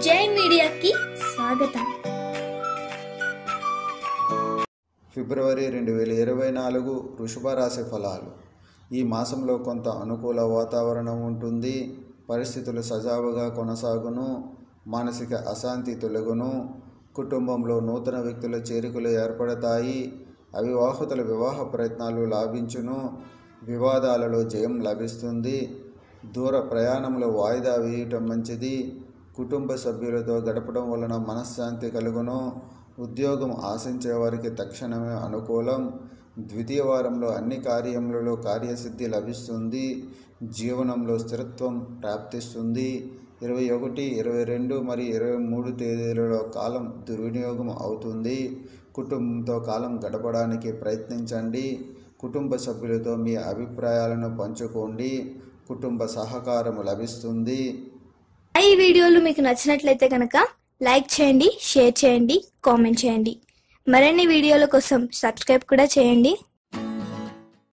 జై మీడియాకి స్వాగతం. ఫిబ్రవరి 2024 వృషభ రాశి ఫలాలు. ఈ మాసంలో కొంత అనుకూల వాతావరణం ఉంటుంది. పరిస్థితులు సజావుగా కొనసాగును. మానసిక అశాంతి తొలగును. కుటుంబంలో నూతన వ్యక్తుల చేరికలు ఏర్పడతాయి. అవివాహితుల వివాహ ప్రయత్నాలు లాభించును. వివాదాలలో జయం లభిస్తుంది. దూర ప్రయాణంలో వాయిదా వేయటం మంచిది. కుటుంబ సభ్యులతో గడపడం వలన మనశ్శాంతి కలుగును. ఉద్యోగం ఆశించే వారికి తక్షణమే అనుకూలం. ద్వితీయ వారంలో అన్ని కార్యములలో కార్యసిద్ధి లభిస్తుంది. జీవనంలో స్థిరత్వం ప్రాప్తిస్తుంది. 21, 22 మరియు 23 తేదీలలో కాలం దుర్వినియోగం అవుతుంది. కుటుంబంతో కాలం గడపడానికి ప్రయత్నించండి. కుటుంబ సభ్యులతో మీ అభిప్రాయాలను పంచుకోండి. కుటుంబ సహకారం లభిస్తుంది. ఈ వీడియోలు మీకు నచ్చినట్లయితే కనుక లైక్ చేయండి, షేర్ చేయండి, కామెంట్ చేయండి. మరిన్ని వీడియోల కోసం సబ్స్క్రైబ్ కూడా చేయండి.